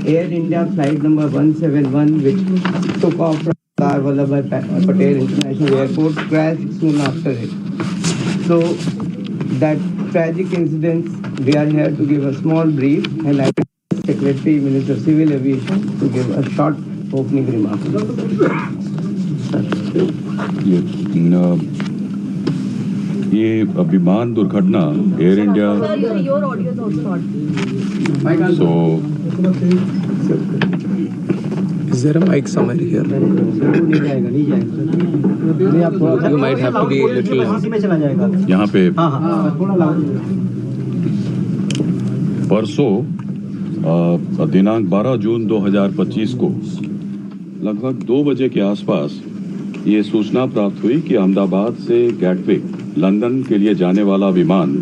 Air India flight number 171, which took off from Vallabhbhai Patel International Airport, crashed soon after it. So that tragic incident, we are here to give a small brief, and I will ask Secretary, Minister of Civil Aviation, to give a short opening remark. ये विमान दुर्घटना air India Is there a mic somewhere here? You might have to be a little. यहाँ पे परसों दिनांक 12 जून 2025 को लगभग 2 बजे के आसपास ये सूचना प्राप्त हुई कि अहमदाबाद से गैटविक लंदन के लिए जाने वाला विमान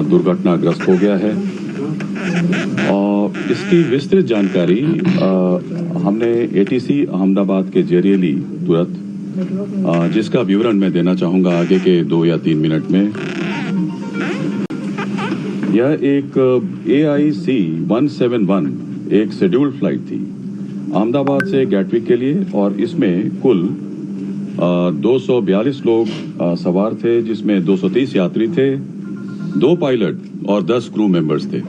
दुर्घटनाग्रस्त हो गया है। और इसकी विस्तृत जानकारी हमने एटीसी अहमदाबाद के जरिए ली तुरंत, जिसका विवरण मैं देना चाहूँगा आगे के 2 या 3 मिनट में। यह एक AIC 171 एक शेड्यूल्ड फ्लाइट थी अहमदाबाद से गैटविक के लिए, और इसमें कुल 242 लोग सवार थे, जिसमें 230 यात्री थे, 2 पायलट और 10 क्रू मेंबर्स थे।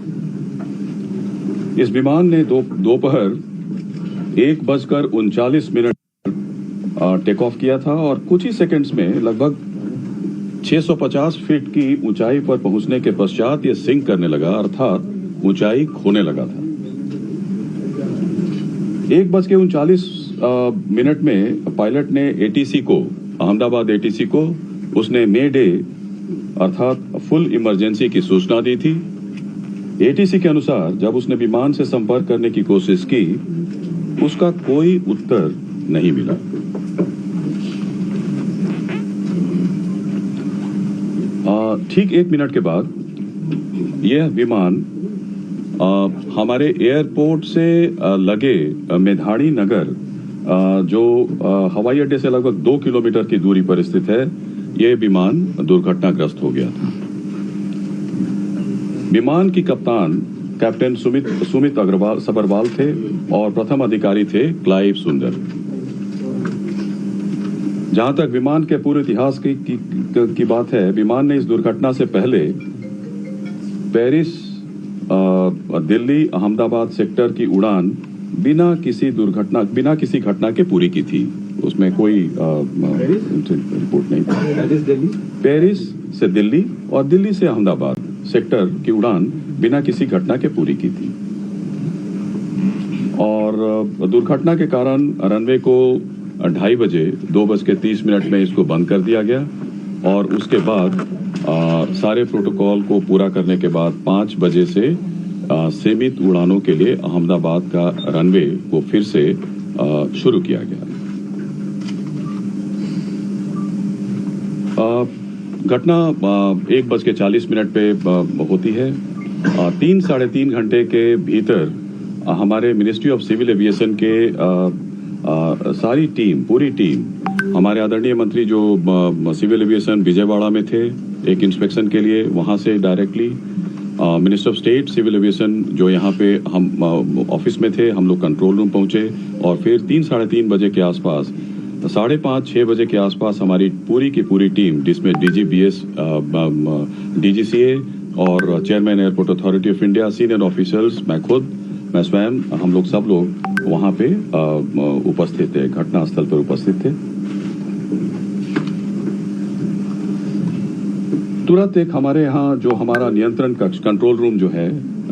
इस विमान ने दोपहर 1:39 टेक ऑफ किया था और कुछ ही सेकंड्स में लगभग 650 फीट की ऊंचाई पर पहुंचने के पश्चात ये सिंक करने लगा, अर्थात ऊंचाई खोने लगा था। 1:39 में पायलट ने ATC को, अहमदाबाद ATC को, उसने मे डे अर्थात फुल इमरजेंसी की सूचना दी थी। ATC के अनुसार जब उसने विमान से संपर्क करने की कोशिश की, उसका कोई उत्तर नहीं मिला। ठीक 1 मिनट के बाद यह विमान हमारे एयरपोर्ट से लगे मेधाड़ी नगर, जो हवाई अड्डे से लगभग 2 किलोमीटर की दूरी पर स्थित है, यह विमान दुर्घटनाग्रस्त हो गया था। विमान की कप्तान कैप्टन सुमित सबरवाल थे और प्रथम अधिकारी थे क्लाइव सुंदर। जहां तक विमान के पूरे इतिहास की बात है, विमान ने इस दुर्घटना से पहले पेरिस दिल्ली अहमदाबाद सेक्टर की उड़ान बिना किसी घटना के पूरी की थी। उसमें कोई रिपोर्ट नहीं थी। पेरिस से दिल्ली और दिल्ली से अहमदाबाद सेक्टर की उड़ान बिना किसी घटना के पूरी की थी। और दुर्घटना के कारण रनवे को 2:30 बजे 2:30 में इसको बंद कर दिया गया, और उसके बाद सारे प्रोटोकॉल को पूरा करने के बाद 5 बजे से सीमित उड़ानों के लिए अहमदाबाद का रनवे को फिर से शुरू किया गया। घटना 1:40 पे होती है। 3-3.5 घंटे के भीतर हमारे मिनिस्ट्री ऑफ सिविल एविएशन के सारी टीम, पूरी टीम, हमारे आदरणीय मंत्री जो सिविल एविएशन विजयवाड़ा में थे एक इंस्पेक्शन के लिए, वहां से directly minister of state civil aviation जो यहाँ पे हम ऑफिस में थे, हम लोग कंट्रोल रूम पहुंचे, और फिर 3-3.5 बजे के आसपास, 5:30-6 बजे के आसपास हमारी पूरी की पूरी टीम, जिसमें DGBS, DGCA और chairman airport authority of India, senior officers, मैं स्वयं, हम लोग सब लोग वहां पे उपस्थित थे, घटनास्थल पर उपस्थित थे। तुरंत एक हमारे यहाँ जो हमारा नियंत्रण कक्ष, कंट्रोल रूम जो है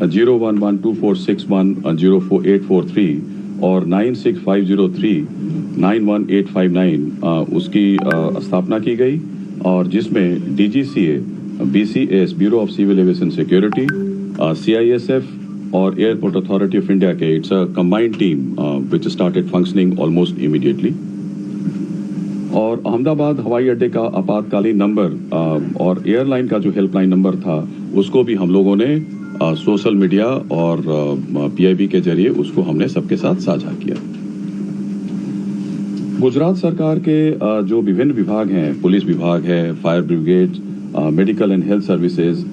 011246104843 और 9650391859 उसकी स्थापना की गई, और जिसमें DGCA, BCS bureau of civil aviation security, CISF और एयरपोर्ट अथॉरिटी ऑफ इंडिया के, it's a combined team which started functioning almost immediately. और अहमदाबाद हवाई अड्डे का आपातकालीन नंबर और एयरलाइन का जो हेल्पलाइन नंबर था, उसको भी हम लोगों ने सोशल मीडिया और PIB के जरिए उसको हमने सबके साथ साझा किया। गुजरात सरकार के जो विभिन्न विभाग हैं, पुलिस विभाग है, fire brigade, medical and health services,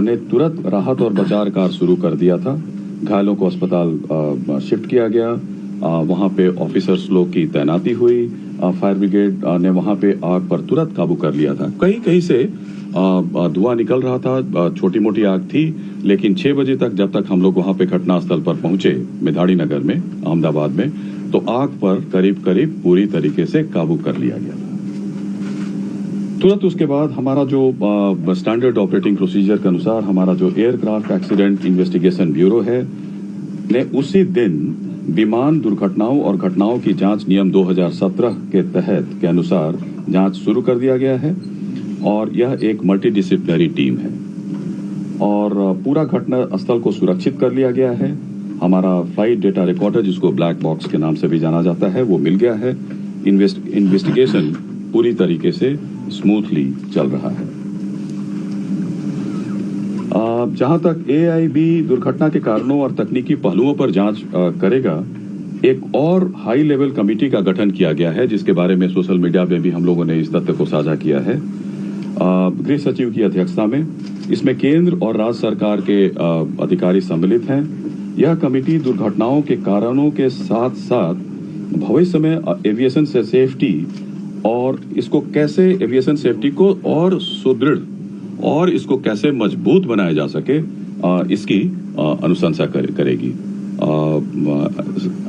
ने तुरंत राहत और बचाव कार्य शुरू कर दिया था। घायलों को अस्पताल शिफ्ट किया गया। वहां पे ऑफिसर्स लोग की तैनाती हुई। फायर ब्रिगेड ने वहां पे आग पर तुरंत काबू कर लिया था। कहीं कहीं से धुआं निकल रहा था, छोटी मोटी आग थी, लेकिन 6 बजे तक जब तक हम लोग वहां पे घटनास्थल पर पहुंचे मेधाड़ी नगर में, अहमदाबाद में, तो आग पर करीब करीब पूरी तरीके से काबू कर लिया गया था। तुरंत उसके बाद हमारा जो स्टैंडर्ड ऑपरेटिंग प्रोसीजर के अनुसार हमारा जो एयरक्राफ्ट एक्सीडेंट इन्वेस्टिगेशन ब्यूरो है ने उसी दिन विमान दुर्घटनाओं और घटनाओं की जांच नियम 2017 के तहत के अनुसार जांच शुरू कर दिया गया है और यह एक मल्टीडिसिप्लिनरी टीम है और पूरा घटना स्थल को सुरक्षित कर लिया गया है। हमारा फ्लाइट डेटा रिकॉर्डर, जिसको ब्लैक बॉक्स के नाम से भी जाना जाता है, वो मिल गया है। इन्वेस्टिगेशन पूरी तरीके से स्मूथली चल रहा है। जहां तक AIB दुर्घटना के कारणों और तकनीकी पहलुओं पर जांच करेगा, एक और हाई लेवल कमेटी का गठन किया गया है, जिसके बारे में सोशल मीडिया में भी हम लोगों ने इस तथ्य को साझा किया है। गृह सचिव की अध्यक्षता में इसमें केंद्र और राज्य सरकार के अधिकारी सम्मिलित हैं। यह कमेटी दुर्घटनाओं के कारणों के साथ साथ भविष्य में एविएशन से सेफ्टी और इसको कैसे एविएशन सेफ्टी को और सुदृढ़ और इसको कैसे मजबूत बनाया जा सके, इसकी अनुशंसा करेगी।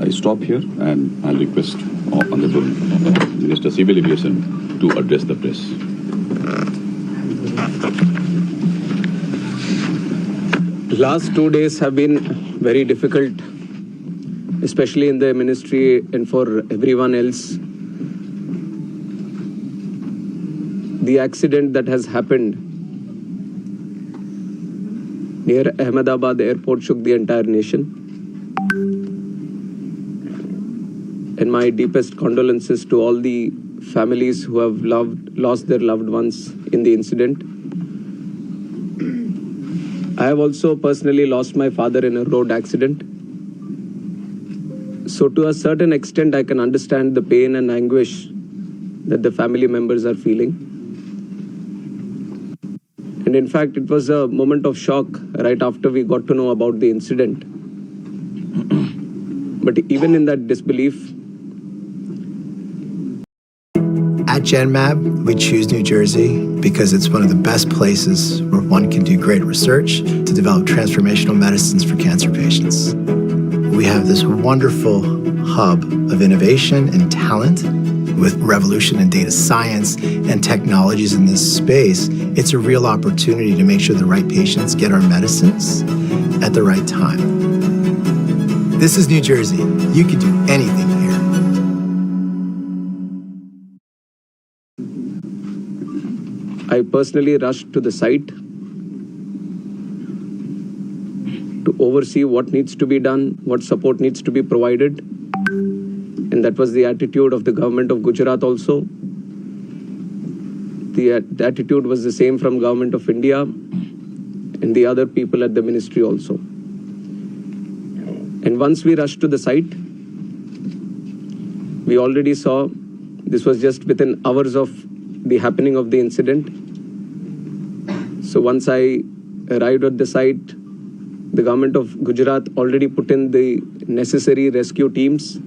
I stop here and I'll request Honorable Minister Civil Aviation to address the press. Last 2 days have been very difficult, especially in the ministry and for everyone else. The accident that has happened near Ahmedabad airport shook the entire nation. And my deepest condolences to all the families who have lost their loved ones in the incident. I have also personally lost my father in a road accident. So to a certain extent, I can understand the pain and anguish that the family members are feeling. And in fact, it was a moment of shock right after we got to know about the incident. But even in that disbelief, at GenMab, we choose New Jersey because it's one of the best places where one can do great research to develop transformational medicines for cancer patients. We have this wonderful hub of innovation and talent with revolution in data science and technologies in this space. It's a real opportunity to make sure the right patients get our medicines at the right time. This is New Jersey. You can do anything here. I personally rushed to the site to oversee what needs to be done, what support needs to be provided. And that was the attitude of the government of Gujarat also. The attitude was the same from government of India and the other people at the ministry also. And once we rushed to the site, we already saw this was just within hours of the happening of the incident. So once I arrived at the site, the government of Gujarat already put in the necessary rescue teams.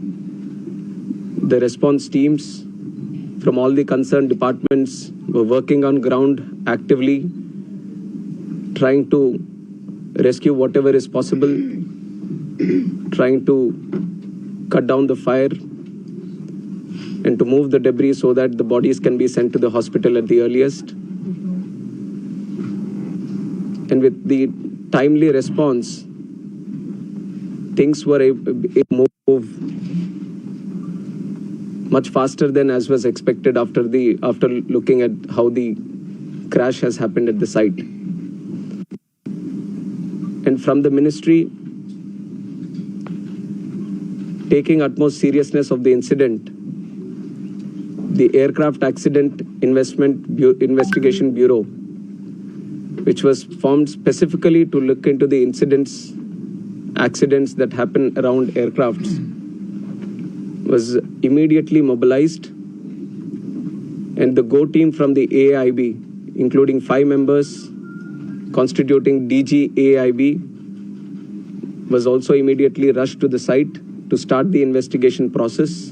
The response teams from all the concerned departments were working on ground actively, trying to rescue whatever is possible, trying to cut down the fire and to move the debris so that the bodies can be sent to the hospital at the earliest. And with the timely response, things were able to move much faster than as was expected after looking at how the crash has happened at the site. And from the ministry, taking utmost seriousness of the incident, the Aircraft Accident Investigation Bureau, which was formed specifically to look into the accidents that happen around aircrafts, was immediately mobilized, and the GO team from the AIB, including 5 members, constituting DG AIB, was also immediately rushed to the site to start the investigation process.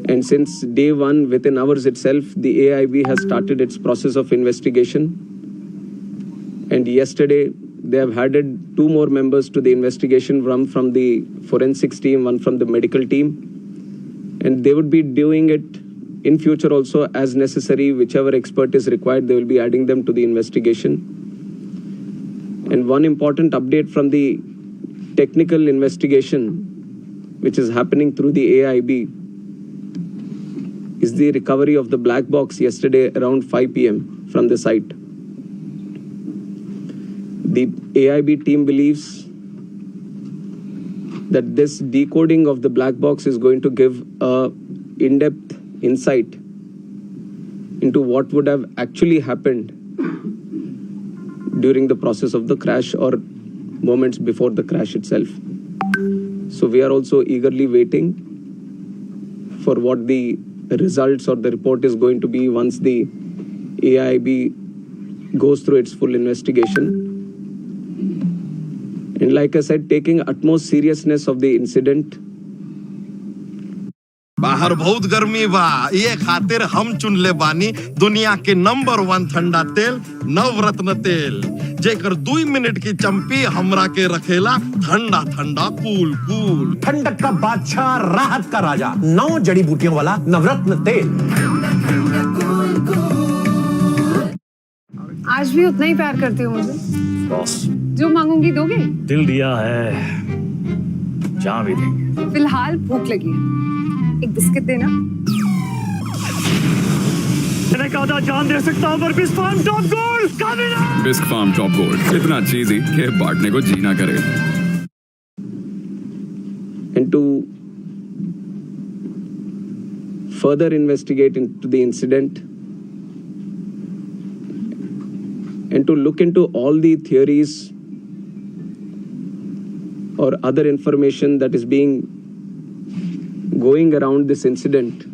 And since day one, within hours itself, the AIB has started its process of investigation. And yesterday, they have added 2 more members to the investigation, one from the forensics team, one from the medical team. And they would be doing it in future also as necessary. Whichever expert is required, they will be adding them to the investigation. And one important update from the technical investigation, which is happening through the AIB, is the recovery of the black box yesterday around 5 p.m. from the site. The AIB team believes that this decoding of the black box is going to give a in-depth insight into what would have actually happened during the process of the crash or moments before the crash itself. So we are also eagerly waiting for what the results or the report is going to be once the AIB goes through its full investigation. And like I said, taking utmost seriousness of the incident. बाहर बहुत गर्मी बा, ये खातिर हम चुन ले बानी दुनिया के नंबर 1 ठंडा तेल नवरत्न तेल, जेकर 2 मिनट की चंपी हमरा के रखेला ठंडा ठंडा कूल कूल। ठंडक का बादशाह, राहत का राजा, 9 जड़ी बूटियों वाला नवरत्न तेल। आज भी उतना ही प्यार करते हो मुझे? बॉस, जो मांगूंगी दोगे? दिल दिया है, जहाँ भी देंगे। फिलहाल भूख लगी है, एक बिस्किट देना। मैंने कहा था जान दे सकता हूँ, पर बिस्क फार्म टॉप गोल्ड का winner. Bisk Farm top gold इतना चीज़ी कि बांटने को जीना करे। And to further investigate into the incident and to look into all the theories or other information that is going around this incident,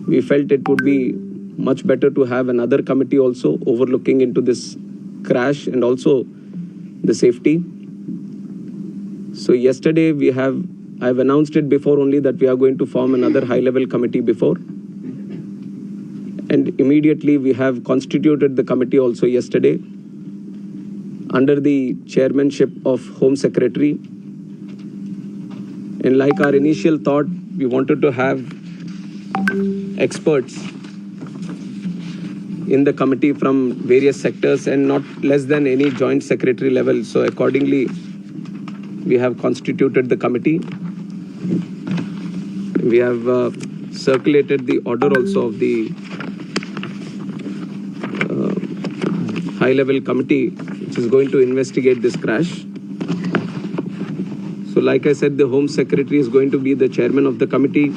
we felt it would be much better to have another committee also overlooking into this crash and also the safety. So yesterday I've announced it before only that we are going to form another high-level committee before. And immediately we have constituted the committee also yesterday under the chairmanship of Home Secretary. And like our initial thought, we wanted to have experts in the committee from various sectors and not less than any joint secretary level. So accordingly, we have constituted the committee. We have circulated the order also of the high-level committee which is going to investigate this crash. So like I said, the Home Secretary is going to be the chairman of the committee,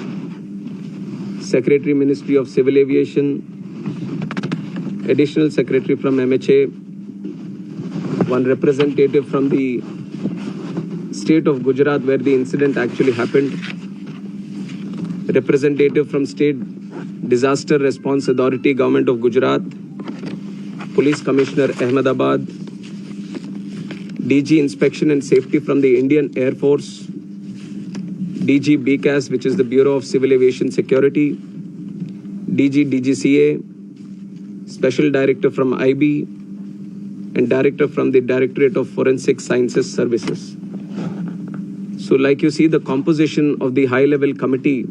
Secretary Ministry of Civil Aviation, Additional Secretary from MHA, one representative from the state of Gujarat where the incident actually happened, representative from State Disaster Response Authority, Government of Gujarat, Police Commissioner Ahmedabad, DG Inspection and Safety from the Indian Air Force, DG BCAS, which is the Bureau of Civil Aviation Security, DG DGCA, Special Director from IB, and Director from the Directorate of Forensic Sciences Services. So like you see, the composition of the high-level committee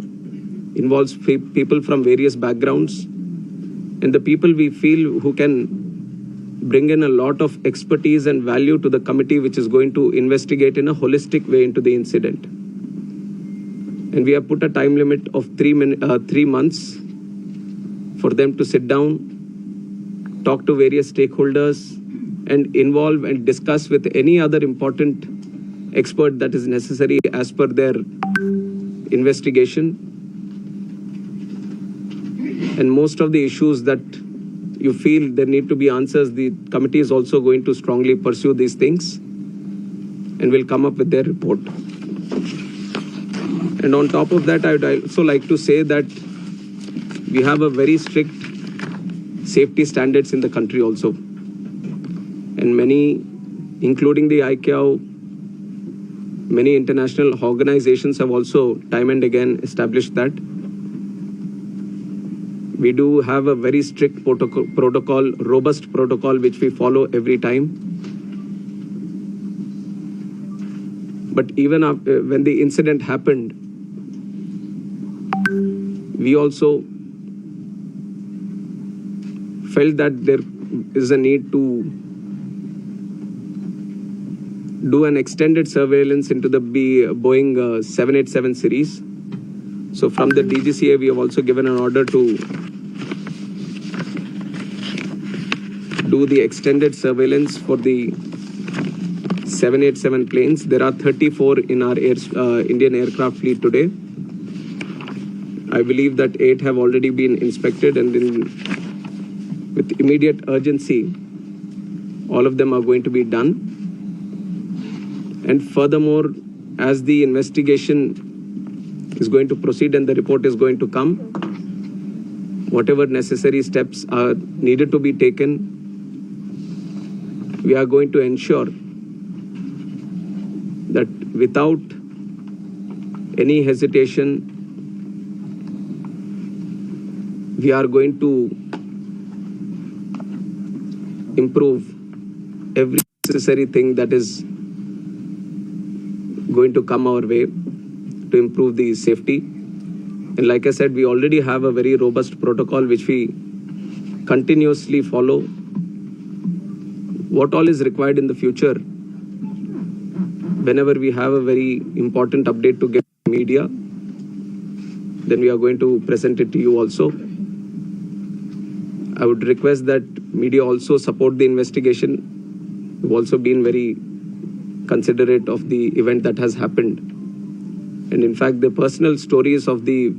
involves people from various backgrounds, and the people we feel who can bring in a lot of expertise and value to the committee which is going to investigate in a holistic way into the incident. And we have put a time limit of 3 months for them to sit down, talk to various stakeholders, and involve and discuss with any other important expert that is necessary as per their investigation. And most of the issues that you feel there need to be answers, the committee is also going to strongly pursue these things and will come up with their report. And on top of that, I would also like to say that we have a very strict safety standards in the country also. And many, including the ICAO, many international organizations have also time and again established that. We do have a very strict protocol, robust protocol, which we follow every time. But even after, when the incident happened, we also felt that there is a need to do an extended surveillance into the Boeing 787 series. So from the DGCA, we have also given an order to do the extended surveillance for the 787 planes. There are 34 in our Indian aircraft fleet today. I believe that 8 have already been inspected, and with immediate urgency, all of them are going to be done. And furthermore, as the investigation is going to proceed and the report is going to come, whatever necessary steps are needed to be taken, we are going to ensure that without any hesitation, we are going to improve every necessary thing that is going to come our way to improve the safety. And like I said, we already have a very robust protocol which we continuously follow. What all is required in the future, whenever we have a very important update to get to media, then we are going to present it to you also. I would request that media also support the investigation. We've also been very considerate of the event that has happened. And in fact, the personal stories of the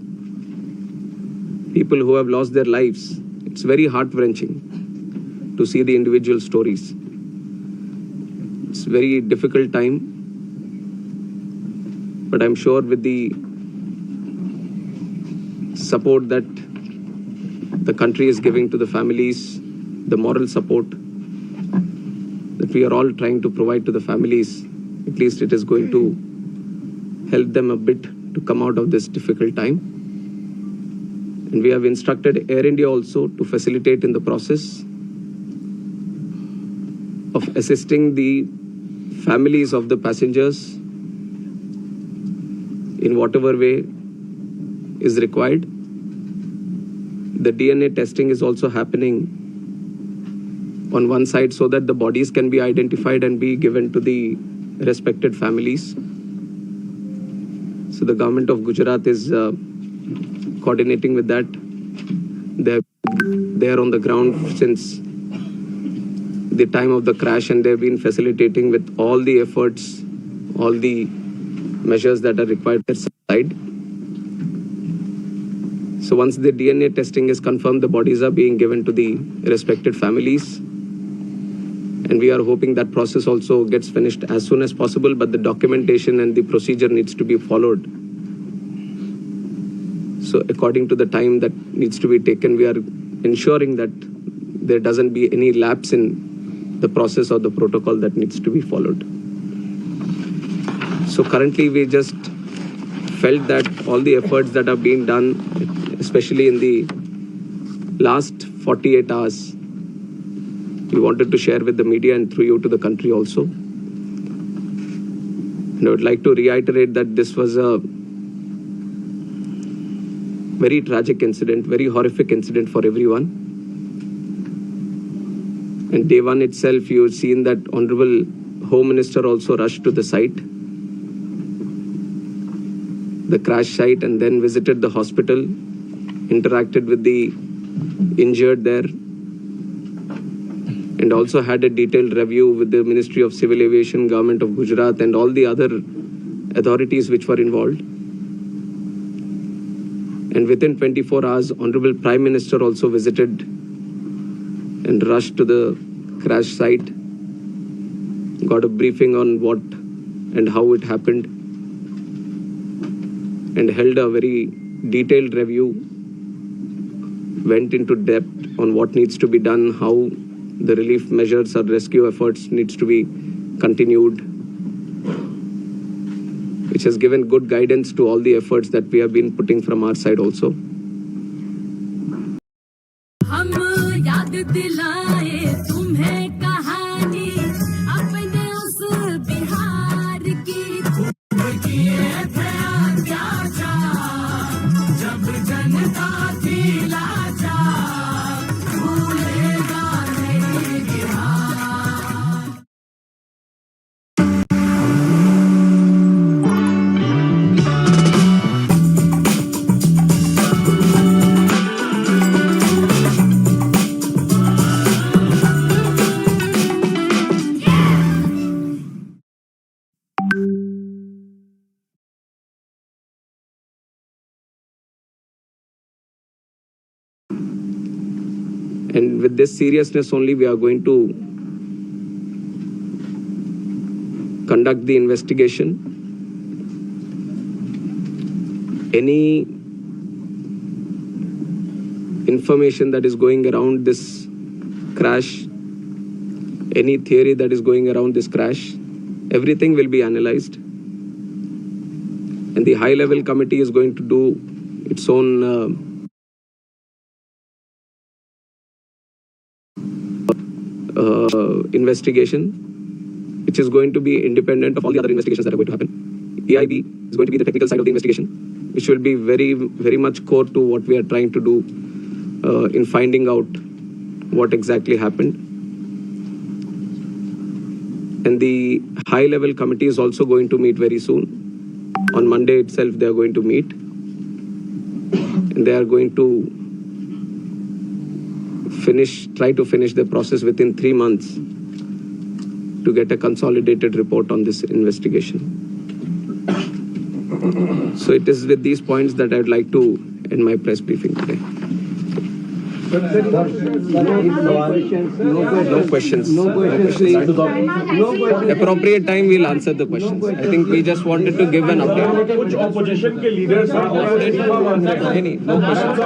people who have lost their lives, it's very heart-wrenching to see the individual stories. It's a very difficult time, but I'm sure with the support that the country is giving to the families, the moral support that we are all trying to provide to the families, at least it is going to help them a bit to come out of this difficult time. And we have instructed Air India also to facilitate in the process of assisting the families of the passengers in whatever way is required. The DNA testing is also happening on one side so that the bodies can be identified and be given to the respected families. So the government of Gujarat is coordinating with that. They are on the ground since the time of the crash, and they've been facilitating with all the efforts, all the measures that are required on their side. So once the DNA testing is confirmed, the bodies are being given to the respected families. And we are hoping that process also gets finished as soon as possible, but the documentation and the procedure needs to be followed. So according to the time that needs to be taken, we are ensuring that there doesn't be any lapse in the process or the protocol that needs to be followed. So currently we just felt that all the efforts that have been done, especially in the last 48 hours, we wanted to share with the media and through you to the country also. And I would like to reiterate that this was a very tragic incident, very horrific incident for everyone. And day one itself, you've seen that Honorable Home Minister also rushed to the site, the crash site, and then visited the hospital, interacted with the injured there, and also had a detailed review with the Ministry of Civil Aviation, Government of Gujarat, and all the other authorities which were involved. And within 24 hours, Honorable Prime Minister also visited and rushed to the crash site, got a briefing on what and how it happened, and held a very detailed review, went into depth on what needs to be done, how the relief measures or rescue efforts needs to be continued, which has given good guidance to all the efforts that we have been putting from our side also. हम याद दिलाए तुम्हें कहानी अपने उस बिहार की जब जनता थी लाचार भूलेगा नहीं Bihar. And with this seriousness only, we are going to conduct the investigation. Any information that is going around this crash, any theory that is going around this crash, everything will be analyzed. And the high-level committee is going to do its own investigation, which is going to be independent of all the other investigations that are going to happen. EIB is going to be the technical side of the investigation, which will be very, very much core to what we are trying to do in finding out what exactly happened. And the high-level committee is also going to meet very soon. On Monday itself, they are going to meet. And they are going to try to finish the process within 3 months to get a consolidated report on this investigation. So it is with these points that I would like to end my press briefing today. No questions. Appropriate time we'll answer the questions. I think we just wanted to give an update. कुछ opposition के leaders No questions.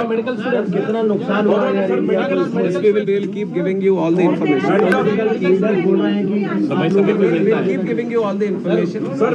medical students कितना नुकसान हुआ है Yes, we will keep giving you all the information. समय समय पे मिलता है Keep giving you all the information.